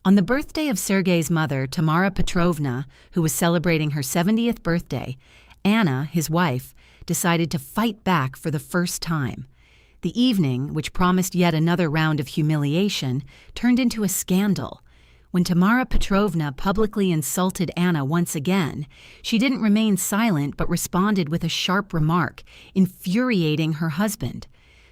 On the birthday of Sergei's mother, Tamara Petrovna, who was celebrating her 70th birthday, Anna, his wife, decided to fight back for the first time. The evening, which promised yet another round of humiliation, turned into a scandal. When Tamara Petrovna publicly insulted Anna once again, she didn't remain silent but responded with a sharp remark, infuriating her husband.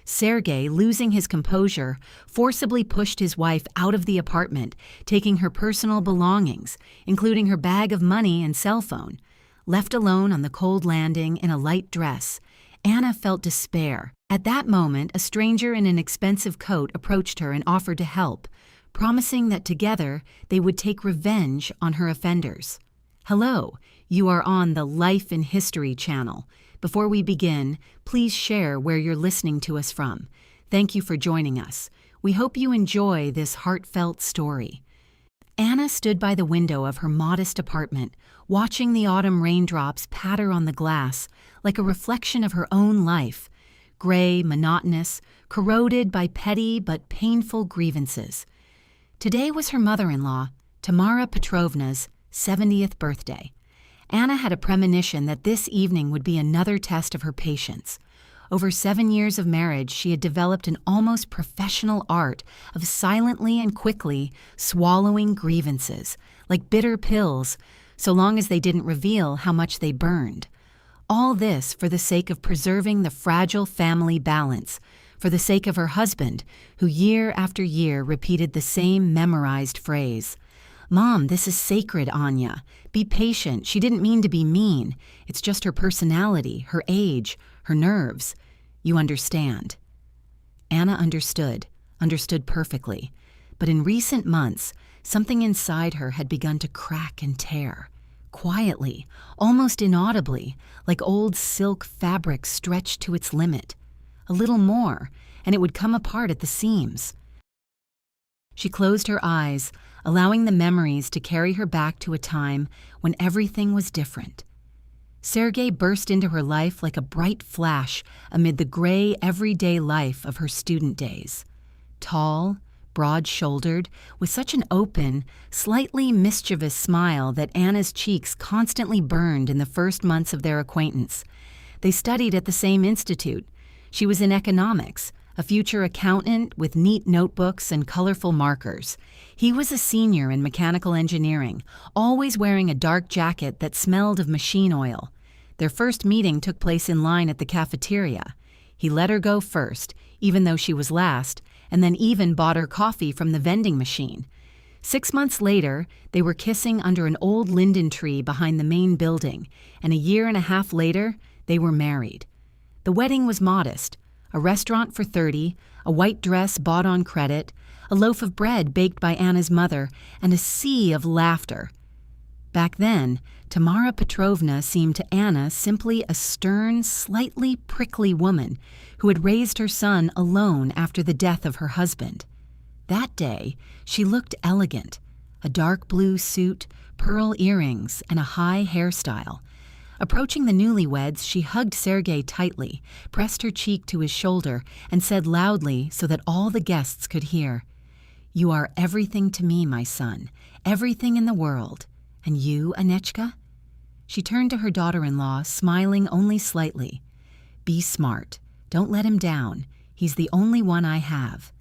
Sergei, losing his composure, forcibly pushed his wife out of the apartment, taking her personal belongings, including her bag of money and cell phone. Left alone on the cold landing in a light dress, Anna felt despair. At that moment, a stranger in an expensive coat approached her and offered to help, promising that together they would take revenge on her offenders. Hello, you are on the Life in History channel. Before we begin, please share where you're listening to us from. Thank you for joining us. We hope you enjoy this heartfelt story. Anna stood by the window of her modest apartment, watching the autumn raindrops patter on the glass like a reflection of her own life, gray, monotonous, corroded by petty but painful grievances. Today was her mother-in-law, Tamara Petrovna's 70th birthday. Anna had a premonition that this evening would be another test of her patience. Over 7 years of marriage, she had developed an almost professional art of silently and quickly swallowing grievances, like bitter pills, so long as they didn't reveal how much they burned. All this for the sake of preserving the fragile family balance, for the sake of her husband, who year after year repeated the same memorized phrase. "Mom, this is sacred, Anya. Be patient. She didn't mean to be mean. It's just her personality, her age, her nerves. You understand." Anna understood perfectly. But in recent months, something inside her had begun to crack and tear. Quietly, almost inaudibly, like old silk fabric stretched to its limit. A little more, and it would come apart at the seams. She closed her eyes, allowing the memories to carry her back to a time when everything was different. Sergei burst into her life like a bright flash amid the gray, everyday life of her student days. Tall, broad-shouldered, with such an open, slightly mischievous smile that Anna's cheeks constantly burned in the first months of their acquaintance. They studied at the same institute. She was in economics, a future accountant with neat notebooks and colorful markers. He was a senior in mechanical engineering, always wearing a dark jacket that smelled of machine oil. Their first meeting took place in line at the cafeteria. He let her go first, even though she was last, and then even bought her coffee from the vending machine. 6 months later, they were kissing under an old linden tree behind the main building, and a year and a half later, they were married. The wedding was modest. A restaurant for 30, a white dress bought on credit, a loaf of bread baked by Anna's mother, and a sea of laughter. Back then, Tamara Petrovna seemed to Anna simply a stern, slightly prickly woman who had raised her son alone after the death of her husband. That day, she looked elegant, a dark blue suit, pearl earrings, and a high hairstyle. Approaching the newlyweds, she hugged Sergei tightly, pressed her cheek to his shoulder, and said loudly so that all the guests could hear, "You are everything to me, my son, everything in the world. And you, Anechka?" She turned to her daughter-in-law, smiling only slightly. "Be smart. Don't let him down. He's the only one I have."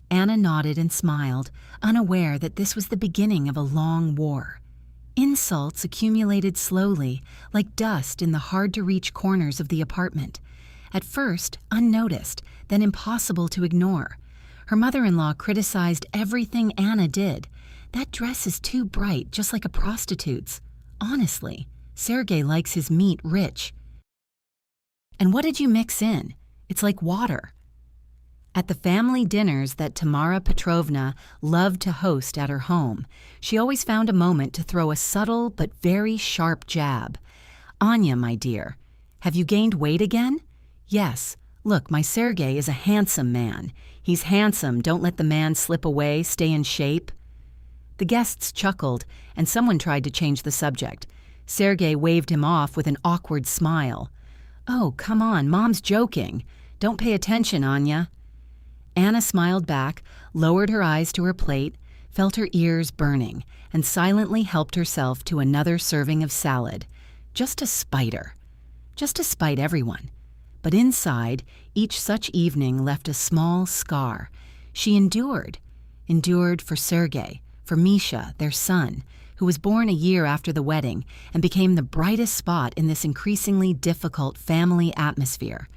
Anna nodded and smiled, unaware that this was the beginning of a long war. Insults accumulated slowly, like dust in the hard-to-reach corners of the apartment. At first, unnoticed, then impossible to ignore. Her mother-in-law criticized everything Anna did. "That dress is too bright, just like a prostitute's. Honestly, Sergei likes his meat rich. And what did you mix in? It's like water." At the family dinners that Tamara Petrovna loved to host at her home, she always found a moment to throw a subtle but very sharp jab. "Anya, my dear, have you gained weight again? Yes. Look, my Sergei is a handsome man. He's handsome, don't let the man slip away, stay in shape." The guests chuckled, and someone tried to change the subject. Sergei waved him off with an awkward smile. "Oh, come on, Mom's joking. Don't pay attention, Anya." Anna smiled back, lowered her eyes to her plate, felt her ears burning, and silently helped herself to another serving of salad, just to spite her, just to spite everyone. But inside, each such evening left a small scar. She endured for Sergei, for Misha, their son, who was born a year after the wedding and became the brightest spot in this increasingly difficult family atmosphere.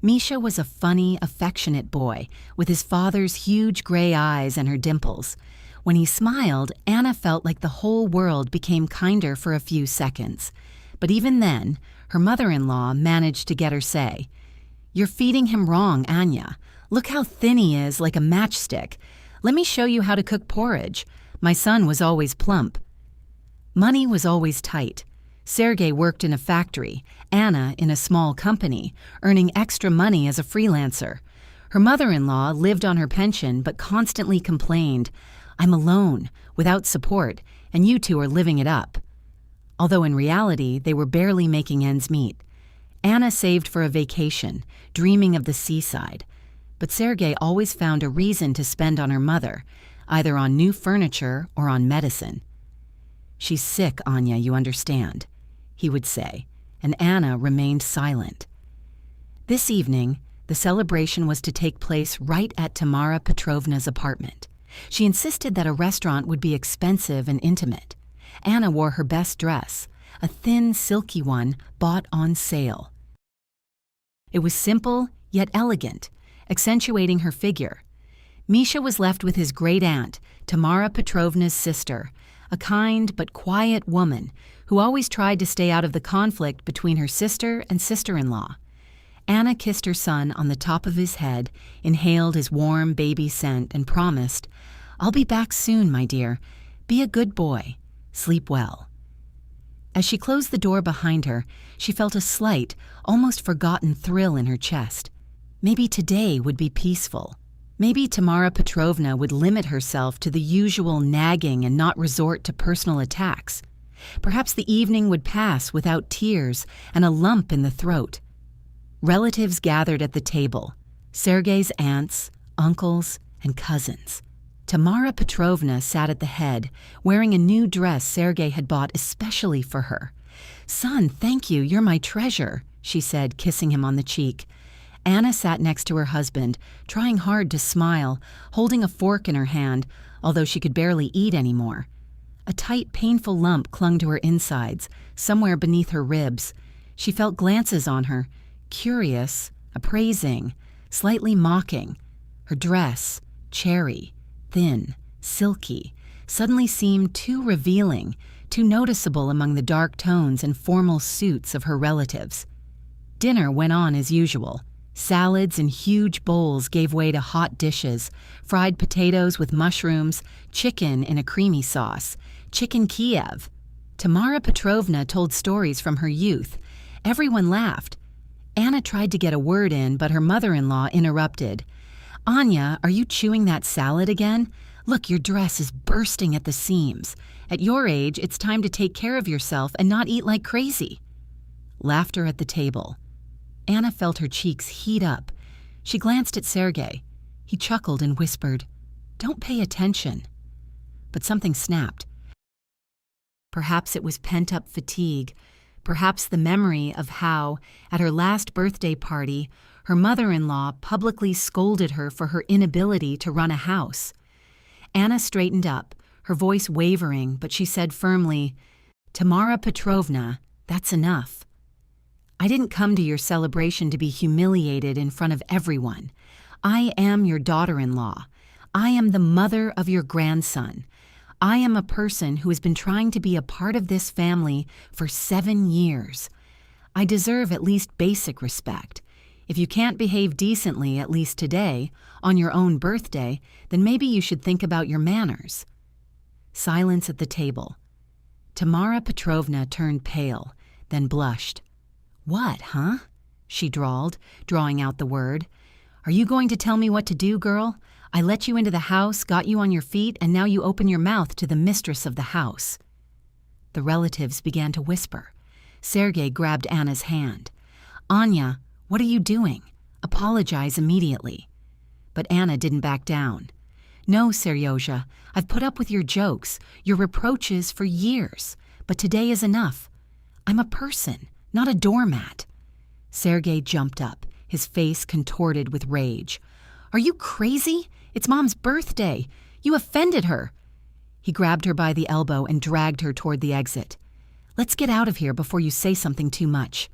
Misha was a funny, affectionate boy with his father's huge gray eyes and her dimples. When he smiled, Anna felt like the whole world became kinder for a few seconds. But even then, her mother-in-law managed to get her say, "You're feeding him wrong, Anya. Look how thin he is, like a matchstick. Let me show you how to cook porridge. My son was always plump." Money was always tight. Sergei worked in a factory, Anna in a small company, earning extra money as a freelancer. Her mother-in-law lived on her pension but constantly complained, "I'm alone, without support, and you two are living it up." Although in reality, they were barely making ends meet. Anna saved for a vacation, dreaming of the seaside. But Sergei always found a reason to spend on her mother, either on new furniture or on medicine. "She's sick, Anya, you understand," he would say, and Anna remained silent. This evening, the celebration was to take place right at Tamara Petrovna's apartment. She insisted that a restaurant would be expensive and intimate. Anna wore her best dress, a thin, silky one bought on sale. It was simple, yet elegant, accentuating her figure. Misha was left with his great-aunt, Tamara Petrovna's sister, a kind but quiet woman who always tried to stay out of the conflict between her sister and sister-in-law. Anna kissed her son on the top of his head, inhaled his warm baby scent, and promised, "I'll be back soon, my dear. Be a good boy. Sleep well." As she closed the door behind her, she felt a slight, almost forgotten thrill in her chest. Maybe today would be peaceful. Maybe Tamara Petrovna would limit herself to the usual nagging and not resort to personal attacks. Perhaps the evening would pass without tears and a lump in the throat. Relatives gathered at the table, Sergei's aunts, uncles, and cousins. Tamara Petrovna sat at the head, wearing a new dress Sergei had bought especially for her. "Son, thank you, you're my treasure," she said, kissing him on the cheek. Anna sat next to her husband, trying hard to smile, holding a fork in her hand, although she could barely eat anymore. A tight, painful lump clung to her insides, somewhere beneath her ribs. She felt glances on her, curious, appraising, slightly mocking. Her dress, cherry, thin, silky, suddenly seemed too revealing, too noticeable among the dark tones and formal suits of her relatives. Dinner went on as usual. Salads in huge bowls gave way to hot dishes, fried potatoes with mushrooms, chicken in a creamy sauce, chicken Kiev. Tamara Petrovna told stories from her youth. Everyone laughed. Anna tried to get a word in, but her mother-in-law interrupted. "Anya, are you chewing that salad again? Look, your dress is bursting at the seams. At your age, it's time to take care of yourself and not eat like crazy." Laughter at the table. Anna felt her cheeks heat up. She glanced at Sergei. He chuckled and whispered, "Don't pay attention." But something snapped. Perhaps it was pent-up fatigue. Perhaps the memory of how, at her last birthday party, her mother-in-law publicly scolded her for her inability to run a house. Anna straightened up, her voice wavering, but she said firmly, "Tamara Petrovna, that's enough. I didn't come to your celebration to be humiliated in front of everyone. I am your daughter-in-law. I am the mother of your grandson. I am a person who has been trying to be a part of this family for 7 years. I deserve at least basic respect. If you can't behave decently, at least today, on your own birthday, then maybe you should think about your manners." Silence at the table. Tamara Petrovna turned pale, then blushed. "What, huh?" she drawled, drawing out the word. "Are you going to tell me what to do, girl? I let you into the house, got you on your feet, and now you open your mouth to the mistress of the house." The relatives began to whisper. Sergei grabbed Anna's hand. "Anya, what are you doing? Apologize immediately." But Anna didn't back down. No, Seryozha, I've put up with your jokes, your reproaches for years, but today is enough. I'm a person, not a doormat. Sergei jumped up, his face contorted with rage. Are you crazy? It's Mom's birthday. You offended her. He grabbed her by the elbow and dragged her toward the exit. Let's get out of here before you say something too much.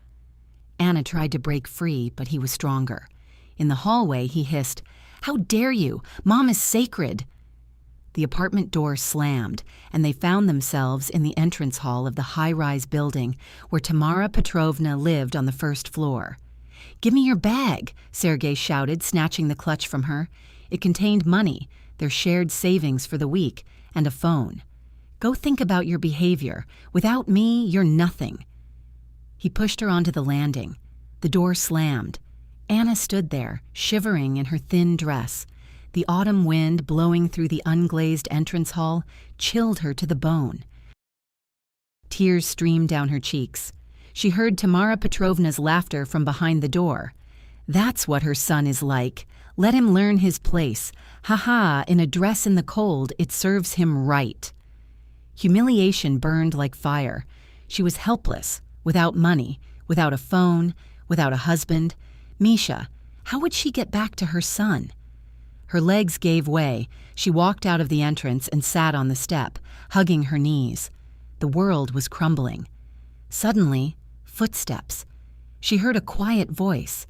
Anna tried to break free, but he was stronger. In the hallway, he hissed, How dare you? Mom is sacred. The apartment door slammed, and they found themselves in the entrance hall of the high-rise building where Tamara Petrovna lived on the first floor. Give me your bag, Sergei shouted, snatching the clutch from her. It contained money, their shared savings for the week, and a phone. Go think about your behavior. Without me, you're nothing. He pushed her onto the landing. The door slammed. Anna stood there, shivering in her thin dress. The autumn wind blowing through the unglazed entrance hall chilled her to the bone. Tears streamed down her cheeks. She heard Tamara Petrovna's laughter from behind the door. That's what her son is like. Let him learn his place. Ha-ha, in a dress in the cold, it serves him right. Humiliation burned like fire. She was helpless, without money, without a phone, without a husband. Misha, how would she get back to her son? Her legs gave way. She walked out of the entrance and sat on the step, hugging her knees. The world was crumbling. Suddenly, footsteps. She heard a quiet voice.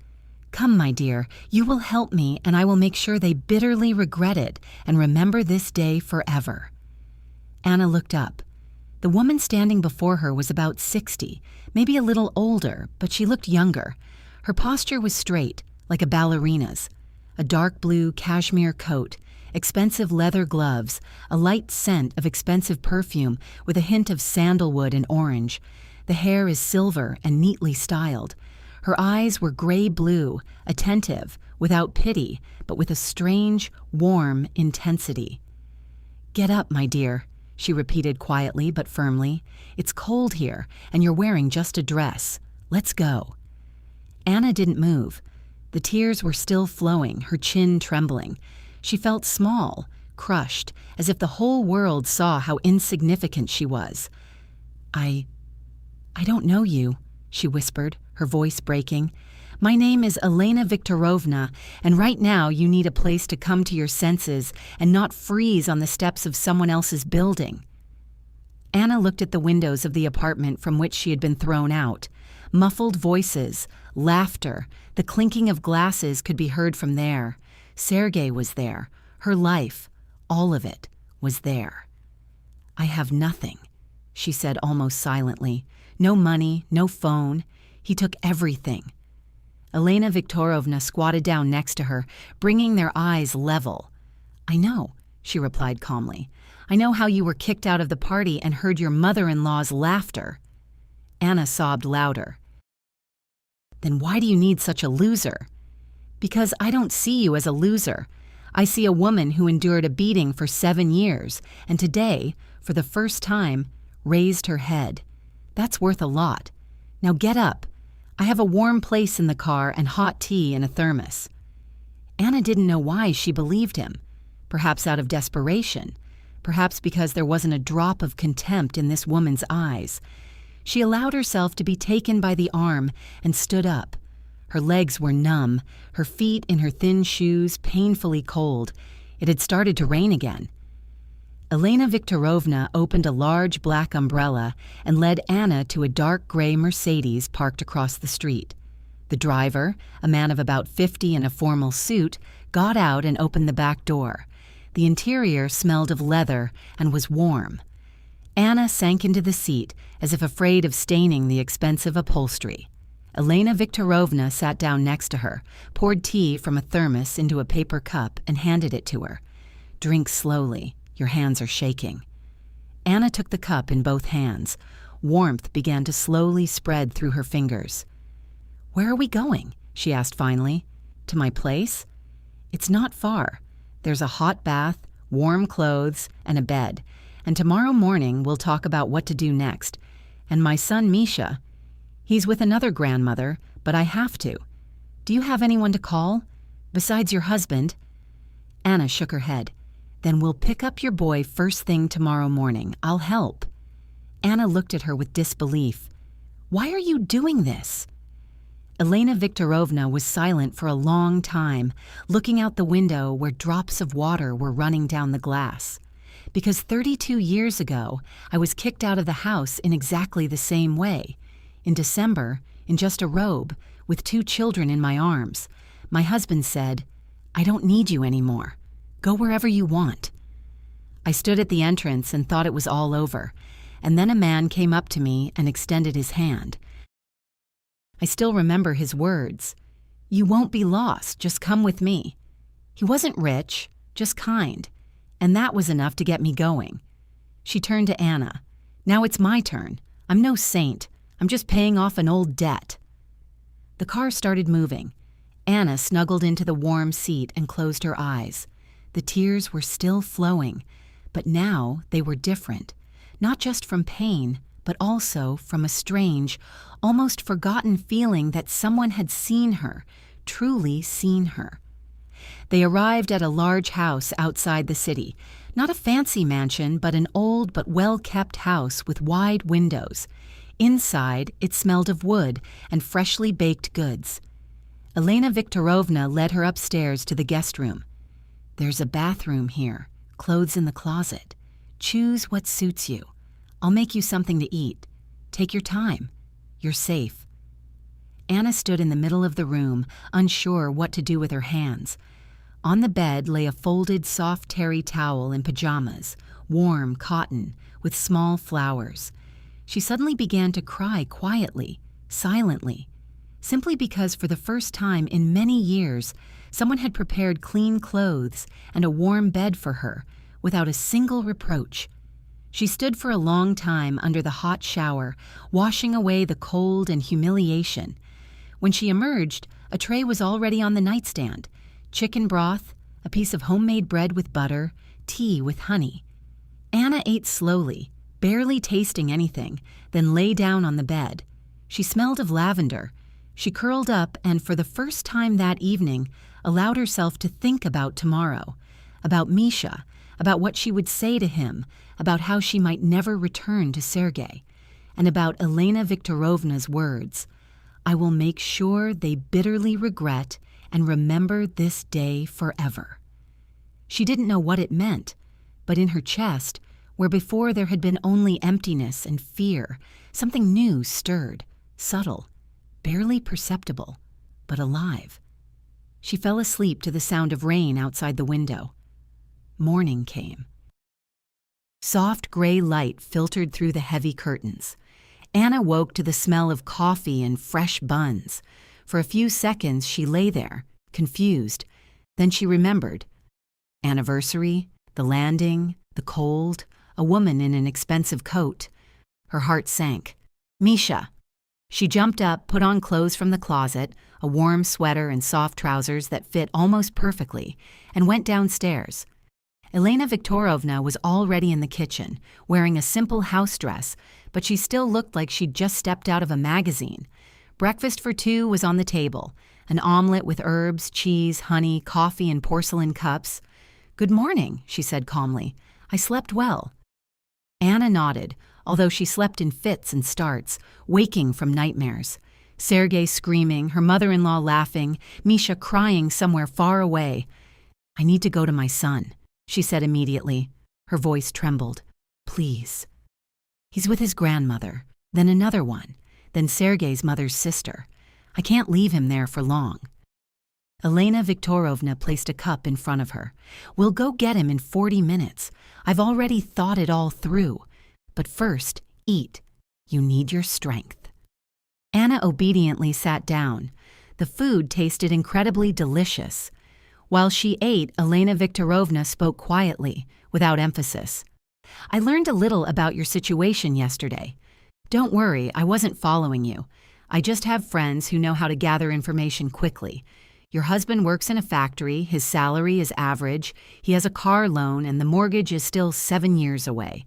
Come, my dear, you will help me, and I will make sure they bitterly regret it and remember this day forever. Anna looked up. The woman standing before her was about 60, maybe a little older, but she looked younger. Her posture was straight, like a ballerina's. A dark blue cashmere coat, expensive leather gloves, a light scent of expensive perfume with a hint of sandalwood and orange. The hair is silver and neatly styled. Her eyes were gray-blue, attentive, without pity, but with a strange, warm intensity. Get up, my dear, she repeated quietly but firmly. It's cold here, and you're wearing just a dress. Let's go. Anna didn't move. The tears were still flowing, her chin trembling. She felt small, crushed, as if the whole world saw how insignificant she was. I don't know you, she whispered, her voice breaking. My name is Elena Viktorovna, and right now you need a place to come to your senses and not freeze on the steps of someone else's building. Anna looked at the windows of the apartment from which she had been thrown out. Muffled voices, laughter, the clinking of glasses could be heard from there. Sergei was there. Her life, all of it, was there. I have nothing, she said almost silently. No money, no phone. He took everything. Elena Viktorovna squatted down next to her, bringing their eyes level. I know, she replied calmly. I know how you were kicked out of the party and heard your mother-in-law's laughter. Anna sobbed louder. Then why do you need such a loser? Because I don't see you as a loser. I see a woman who endured a beating for 7 years and today, for the first time, raised her head. That's worth a lot. Now get up. I have a warm place in the car and hot tea in a thermos. Anna didn't know why she believed him. Perhaps out of desperation. Perhaps because there wasn't a drop of contempt in this woman's eyes. She allowed herself to be taken by the arm and stood up. Her legs were numb, her feet in her thin shoes painfully cold. It had started to rain again. Elena Viktorovna opened a large black umbrella and led Anna to a dark gray Mercedes parked across the street. The driver, a man of about 50 in a formal suit, got out and opened the back door. The interior smelled of leather and was warm. Anna sank into the seat as if afraid of staining the expensive upholstery. Elena Viktorovna sat down next to her, poured tea from a thermos into a paper cup and handed it to her. Drink slowly. Your hands are shaking. Anna took the cup in both hands. Warmth began to slowly spread through her fingers. Where are we going? She asked finally. To my place? It's not far. There's a hot bath, warm clothes, and a bed. And tomorrow morning we'll talk about what to do next. And my son Misha, he's with another grandmother, but I have to. Do you have anyone to call? Besides your husband? Anna shook her head. Then we'll pick up your boy first thing tomorrow morning. I'll help." Anna looked at her with disbelief. "Why are you doing this?" Elena Viktorovna was silent for a long time, looking out the window where drops of water were running down the glass. "Because 32 years ago, I was kicked out of the house in exactly the same way. In December, in just a robe, with 2 children in my arms, my husband said, 'I don't need you anymore. Go wherever you want.' I stood at the entrance and thought it was all over, and then a man came up to me and extended his hand. I still remember his words, 'You won't be lost, just come with me.' He wasn't rich, just kind, and that was enough to get me going." She turned to Anna. "Now it's my turn. I'm no saint. I'm just paying off an old debt." The car started moving. Anna snuggled into the warm seat and closed her eyes. The tears were still flowing, but now they were different, not just from pain, but also from a strange, almost forgotten feeling that someone had seen her, truly seen her. They arrived at a large house outside the city, not a fancy mansion, but an old but well-kept house with wide windows. Inside, it smelled of wood and freshly baked goods. Elena Viktorovna led her upstairs to the guest room. "There's a bathroom here, clothes in the closet. Choose what suits you. I'll make you something to eat. Take your time. You're safe." Anna stood in the middle of the room, unsure what to do with her hands. On the bed lay a folded soft terry towel and pajamas, warm cotton, with small flowers. She suddenly began to cry quietly, silently, simply because for the first time in many years, someone had prepared clean clothes and a warm bed for her, without a single reproach. She stood for a long time under the hot shower, washing away the cold and humiliation. When she emerged, a tray was already on the nightstand: chicken broth, a piece of homemade bread with butter, tea with honey. Anna ate slowly, barely tasting anything, then lay down on the bed. She smelled of lavender. She curled up and, for the first time that evening, allowed herself to think about tomorrow, about Misha, about what she would say to him, about how she might never return to Sergei, and about Elena Viktorovna's words, "I will make sure they bitterly regret and remember this day forever." She didn't know what it meant, but in her chest, where before there had been only emptiness and fear, something new stirred, subtle, barely perceptible, but alive. She fell asleep to the sound of rain outside the window. Morning came. Soft gray light filtered through the heavy curtains. Anna woke to the smell of coffee and fresh buns. For a few seconds she lay there, confused. Then she remembered. Anniversary, the landing, the cold, a woman in an expensive coat. Her heart sank. "Misha!" She jumped up, put on clothes from the closet, a warm sweater and soft trousers that fit almost perfectly, and went downstairs. Elena Viktorovna was already in the kitchen, wearing a simple house dress, but she still looked like she'd just stepped out of a magazine. Breakfast for 2 was on the table, an omelet with herbs, cheese, honey, coffee in porcelain cups. "Good morning," she said calmly. "I slept well." Anna nodded, although she slept in fits and starts, waking from nightmares. Sergei screaming, her mother-in-law laughing, Misha crying somewhere far away. "I need to go to my son," she said immediately. Her voice trembled. "Please." "He's with his grandmother, then another one, then Sergei's mother's sister. I can't leave him there for long." Elena Viktorovna placed a cup in front of her. "We'll go get him in 40 minutes. I've already thought it all through. But first, eat. You need your strength." Anna obediently sat down. The food tasted incredibly delicious. While she ate, Elena Viktorovna spoke quietly, without emphasis. "I learned a little about your situation yesterday. Don't worry, I wasn't following you. I just have friends who know how to gather information quickly. Your husband works in a factory, his salary is average, he has a car loan, and the mortgage is still 7 years away.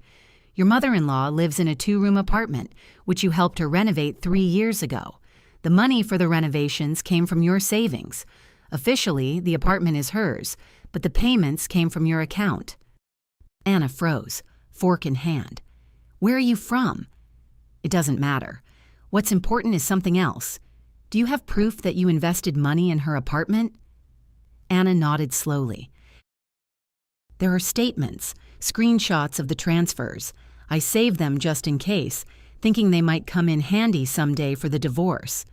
Your mother-in-law lives in a 2-room apartment, which you helped her renovate 3 years ago. The money for the renovations came from your savings. Officially, the apartment is hers, but the payments came from your account. Anna froze, fork in hand. Where are you from? It doesn't matter. What's important is something else. Do you have proof that you invested money in her apartment? Anna nodded slowly. There are statements, screenshots of the transfers. I saved them just in case, thinking they might come in handy someday for the divorce.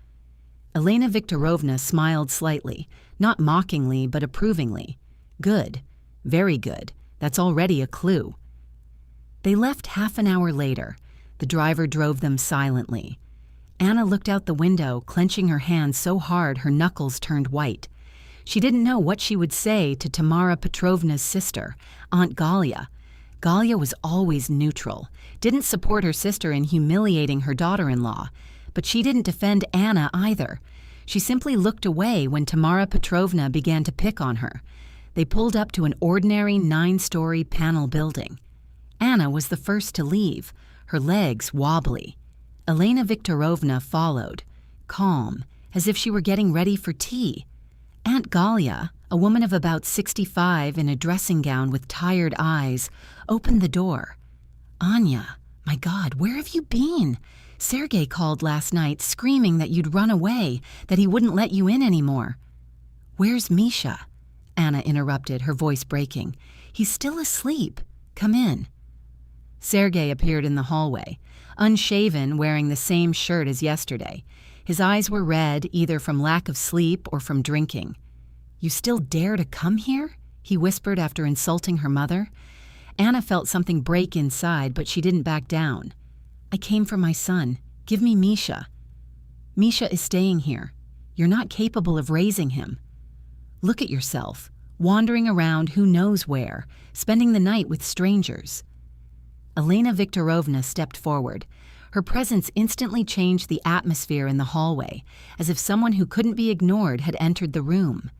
Elena Viktorovna smiled slightly, not mockingly but approvingly. Good. Very good. That's already a clue. They left half an hour later. The driver drove them silently. Anna looked out the window, clenching her hands so hard her knuckles turned white. She didn't know what she would say to Tamara Petrovna's sister, Aunt Galia. Galia was always neutral, didn't support her sister in humiliating her daughter-in-law, but she didn't defend Anna either. She simply looked away when Tamara Petrovna began to pick on her. They pulled up to an ordinary 9-story panel building. Anna was the first to leave, her legs wobbly. Elena Viktorovna followed, calm, as if she were getting ready for tea. Aunt Galia, a woman of about 65 in a dressing gown with tired eyes, opened the door. Anya, my God, where have you been? Sergei called last night screaming that you'd run away, that he wouldn't let you in anymore. Where's Misha? Anna interrupted, her voice breaking. He's still asleep. Come in. Sergei appeared in the hallway, unshaven, wearing the same shirt as yesterday. His eyes were red, either from lack of sleep or from drinking. You still dare to come here? He whispered after insulting her mother. Anna felt something break inside, but she didn't back down. I came for my son. Give me Misha. Misha is staying here. You're not capable of raising him. Look at yourself, wandering around who knows where, spending the night with strangers. Elena Viktorovna stepped forward. Her presence instantly changed the atmosphere in the hallway, as if someone who couldn't be ignored had entered the room.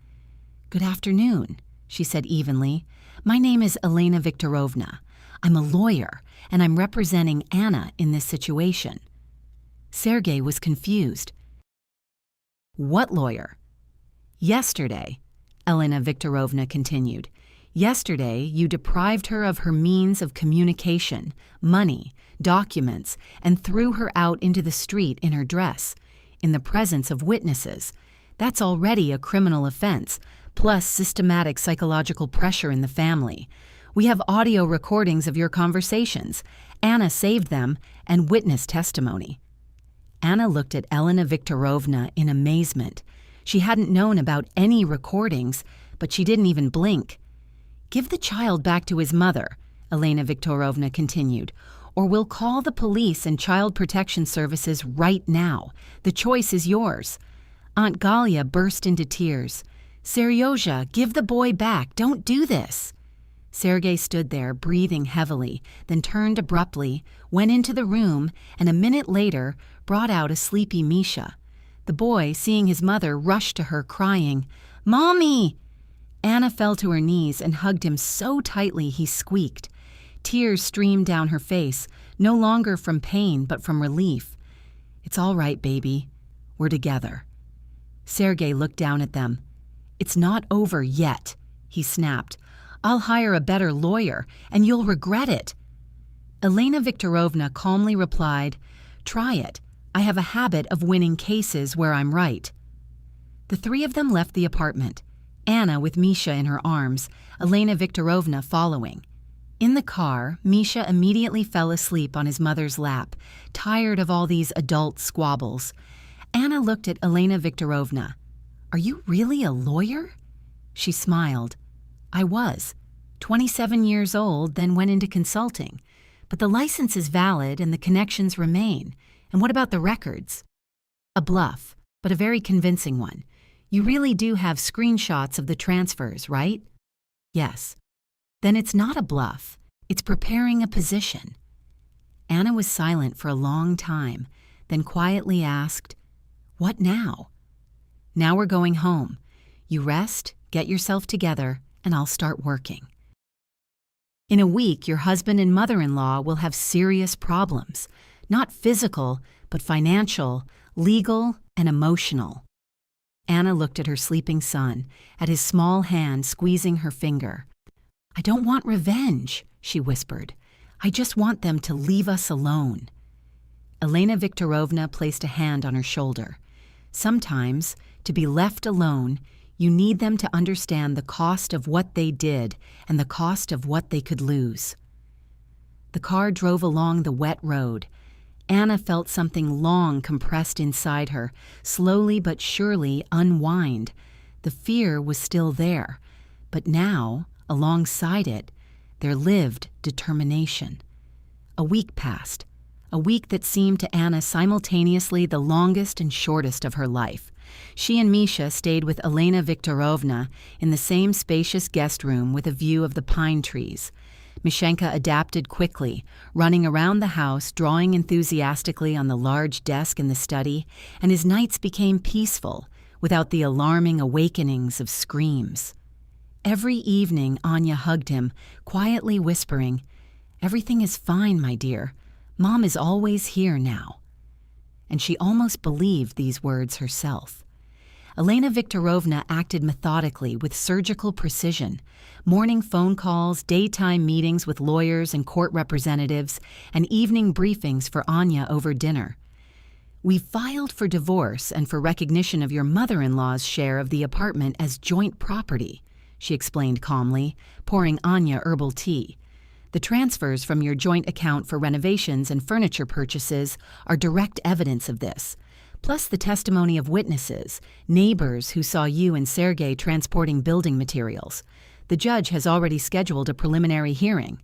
Good afternoon, she said evenly. My name is Elena Viktorovna. I'm a lawyer, and I'm representing Anna in this situation. Sergei was confused. What lawyer? Yesterday, Elena Viktorovna continued. Yesterday, you deprived her of her means of communication, money, documents, and threw her out into the street in her dress, in the presence of witnesses. That's already a criminal offense, plus systematic psychological pressure in the family. We have audio recordings of your conversations. Anna saved them, and witness testimony. Anna looked at Elena Viktorovna in amazement. She hadn't known about any recordings, but she didn't even blink. Give the child back to his mother, Elena Viktorovna continued, or we'll call the police and Child Protection Services right now. The choice is yours. Aunt Galia burst into tears. Seryozha, give the boy back. Don't do this. Sergei stood there, breathing heavily, then turned abruptly, went into the room, and a minute later brought out a sleepy Misha. The boy, seeing his mother, rushed to her, crying, Mommy! Anna fell to her knees and hugged him so tightly he squeaked. Tears streamed down her face, no longer from pain but from relief. It's all right, baby. We're together. Sergei looked down at them. It's not over yet, he snapped. I'll hire a better lawyer, and you'll regret it. Elena Viktorovna calmly replied, Try it. I have a habit of winning cases where I'm right. The three of them left the apartment. Anna with Misha in her arms, Elena Viktorovna following. In the car, Misha immediately fell asleep on his mother's lap, tired of all these adult squabbles. Anna looked at Elena Viktorovna. Are you really a lawyer? She smiled. I was. 27 years old, then went into consulting. But the license is valid and the connections remain. And what about the records? A bluff, but a very convincing one. You really do have screenshots of the transfers, right? Yes. Then it's not a bluff. It's preparing a position. Anna was silent for a long time, then quietly asked, What now? Now we're going home. You rest, get yourself together, and I'll start working. In a week, your husband and mother-in-law will have serious problems. Not physical, but financial, legal, and emotional. Anna looked at her sleeping son, at his small hand squeezing her finger. I don't want revenge, she whispered. "I just want them to leave us alone." Elena Viktorovna placed a hand on her shoulder. "Sometimes, to be left alone, you need them to understand the cost of what they did and the cost of what they could lose." The car drove along the wet road. Anna felt something long compressed inside her, slowly but surely unwind. The fear was still there, but now, alongside it, there lived determination. A week passed, a week that seemed to Anna simultaneously the longest and shortest of her life. She and Misha stayed with Elena Viktorovna in the same spacious guest room with a view of the pine trees. Mishenka adapted quickly, running around the house, drawing enthusiastically on the large desk in the study, and his nights became peaceful, without the alarming awakenings of screams. Every evening Anya hugged him, quietly whispering, "Everything is fine, my dear. Mom is always here now." And she almost believed these words herself. Elena Viktorovna acted methodically with surgical precision. Morning phone calls, daytime meetings with lawyers and court representatives, and evening briefings for Anya over dinner. "We filed for divorce and for recognition of your mother-in-law's share of the apartment as joint property," she explained calmly, pouring Anya herbal tea. "The transfers from your joint account for renovations and furniture purchases are direct evidence of this, plus the testimony of witnesses, neighbors who saw you and Sergei transporting building materials. The judge has already scheduled a preliminary hearing."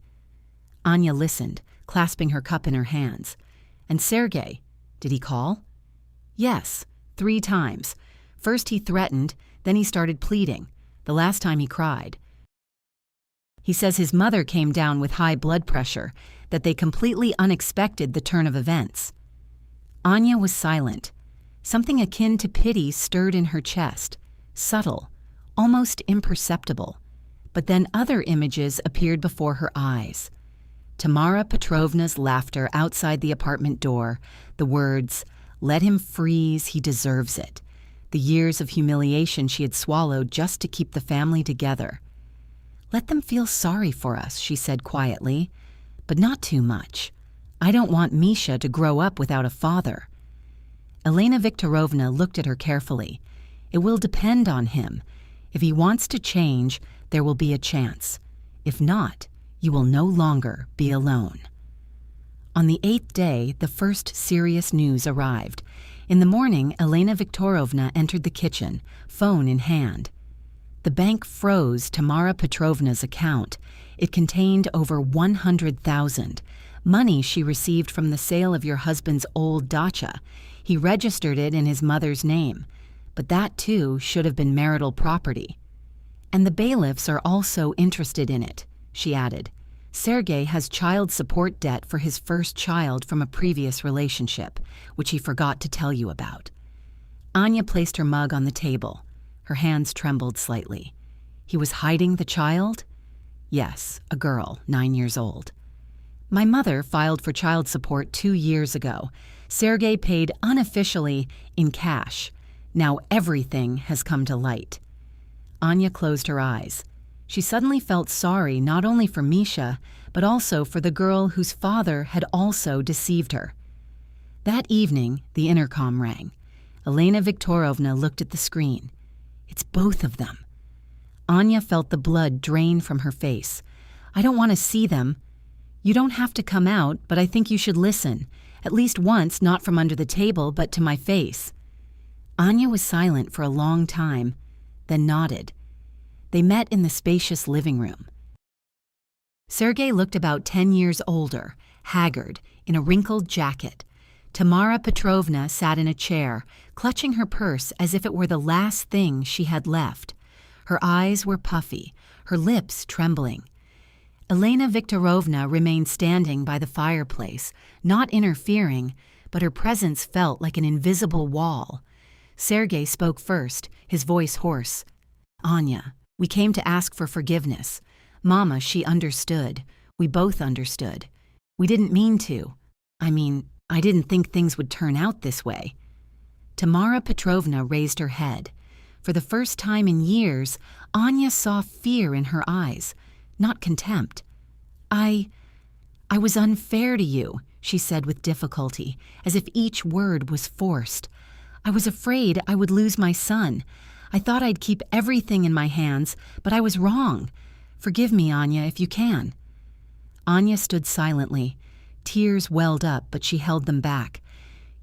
Anya listened, clasping her cup in her hands. "And Sergei, did he call?" "Yes, 3 times. First he threatened, then he started pleading. The last time he cried. He says his mother came down with high blood pressure, that they completely unexpected the turn of events." Anya was silent. Something akin to pity stirred in her chest, subtle, almost imperceptible. But then other images appeared before her eyes. Tamara Petrovna's laughter outside the apartment door, the words, "Let him freeze, he deserves it," the years of humiliation she had swallowed just to keep the family together. "Let them feel sorry for us," she said quietly, "but not too much. I don't want Misha to grow up without a father." Elena Viktorovna looked at her carefully. "It will depend on him. If he wants to change, there will be a chance. If not, you will no longer be alone." On the 8th day, the first serious news arrived. In the morning, Elena Viktorovna entered the kitchen, phone in hand. The bank froze Tamara Petrovna's account. It contained over 100,000, money she received from the sale of your husband's old dacha. He registered it in his mother's name, but that too should have been marital property. "And the bailiffs are also interested in it," she added. "Sergei has child support debt for his first child from a previous relationship, which he forgot to tell you about." Anya placed her mug on the table. Her hands trembled slightly. "He was hiding the child?" "Yes, a girl, 9 years old. My mother filed for child support 2 years ago. Sergei paid unofficially in cash. Now everything has come to light." Anya closed her eyes. She suddenly felt sorry not only for Misha, but also for the girl whose father had also deceived her. That evening, the intercom rang. Elena Viktorovna looked at the screen. "It's both of them." Anya felt the blood drain from her face. "I don't want to see them." "You don't have to come out, but I think you should listen. At least once, not from under the table, but to my face." Anya was silent for a long time, then nodded. They met in the spacious living room. Sergei looked about 10 years older, haggard, in a wrinkled jacket. Tamara Petrovna sat in a chair, clutching her purse as if it were the last thing she had left. Her eyes were puffy, her lips trembling. Elena Viktorovna remained standing by the fireplace, not interfering, but her presence felt like an invisible wall. Sergei spoke first, his voice hoarse. "Anya, we came to ask for forgiveness. Mama, she understood. We both understood. We didn't mean to. I didn't think things would turn out this way." Tamara Petrovna raised her head. For the first time in years, Anya saw fear in her eyes, not contempt. I was unfair to you, she said with difficulty, as if each word was forced. I was afraid I would lose my son. I thought I'd keep everything in my hands, but I was wrong. Forgive me, Anya, if you can. Anya stood silently. Tears welled up, but she held them back.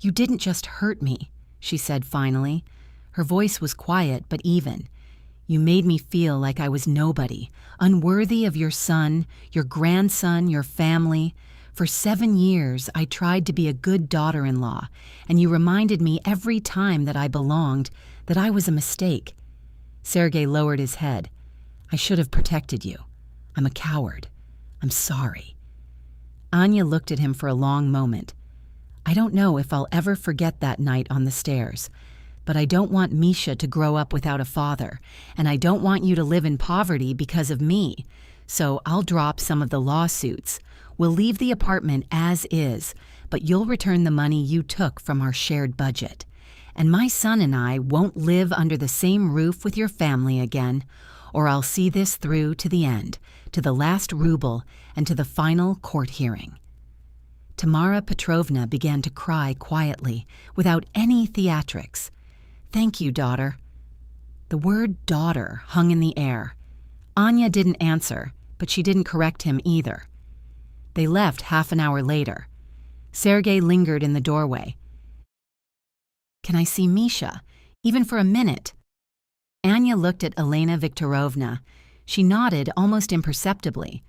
You didn't just hurt me, she said finally. Her voice was quiet but even. You made me feel like I was nobody, unworthy of your son, your grandson, your family. For 7 years, I tried to be a good daughter-in-law, and you reminded me every time that I belonged, that I was a mistake. Sergei lowered his head. I should have protected you. I'm a coward. I'm sorry. Anya looked at him for a long moment. I don't know if I'll ever forget that night on the stairs. But I don't want Misha to grow up without a father, and I don't want you to live in poverty because of me. So I'll drop some of the lawsuits. We'll leave the apartment as is, but you'll return the money you took from our shared budget. And my son and I won't live under the same roof with your family again, or I'll see this through to the end, to the last ruble, and to the final court hearing. Tamara Petrovna began to cry quietly, without any theatrics. Thank you, daughter. The word daughter hung in the air. Anya didn't answer, but she didn't correct him either. They left half an hour later. Sergei lingered in the doorway. Can I see Misha, even for a minute? Anya looked at Elena Viktorovna. She nodded almost imperceptibly.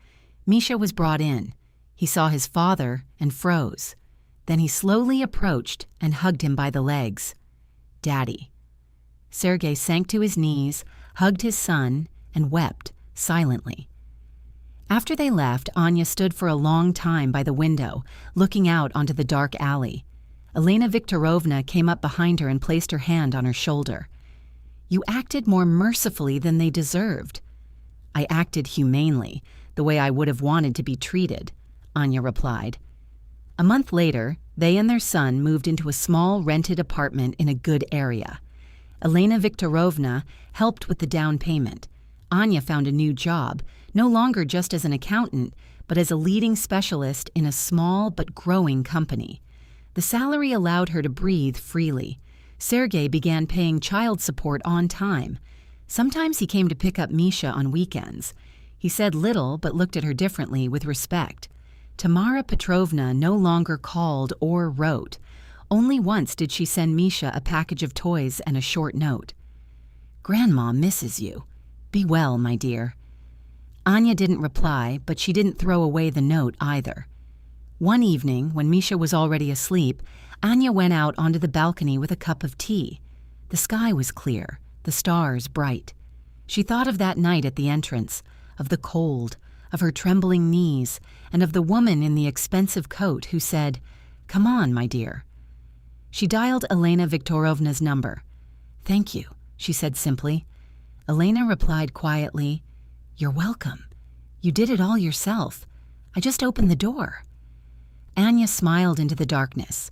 Misha was brought in. He saw his father and froze. Then he slowly approached and hugged him by the legs. Daddy. Sergei sank to his knees, hugged his son, and wept silently. After they left, Anya stood for a long time by the window, looking out onto the dark alley. Elena Viktorovna came up behind her and placed her hand on her shoulder. You acted more mercifully than they deserved. I acted humanely, the way I would have wanted to be treated, Anya replied. A month later, they and their son moved into a small rented apartment in a good area. Elena Viktorovna helped with the down payment. Anya found a new job, no longer just as an accountant, but as a leading specialist in a small but growing company. The salary allowed her to breathe freely. Sergei began paying child support on time. Sometimes he came to pick up Misha on weekends. He said little but looked at her differently with respect. Tamara Petrovna no longer called or wrote. Only once did she send Misha a package of toys and a short note. Grandma misses you. Be well, my dear. Anya didn't reply, but she didn't throw away the note either. One evening, when Misha was already asleep, Anya went out onto the balcony with a cup of tea. The sky was clear, the stars bright. She thought of that night at the entrance, of the cold, of her trembling knees, and of the woman in the expensive coat who said, Come on, my dear. She dialed Elena Viktorovna's number. Thank you, she said simply. Elena replied quietly, You're welcome. You did it all yourself. I just opened the door. Anya smiled into the darkness.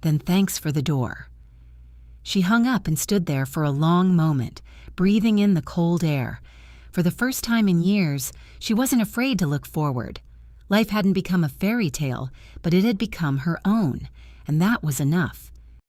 Then thanks for the door. She hung up and stood there for a long moment, breathing in the cold air. For the first time in years, she wasn't afraid to look forward. Life hadn't become a fairy tale, but it had become her own, and that was enough.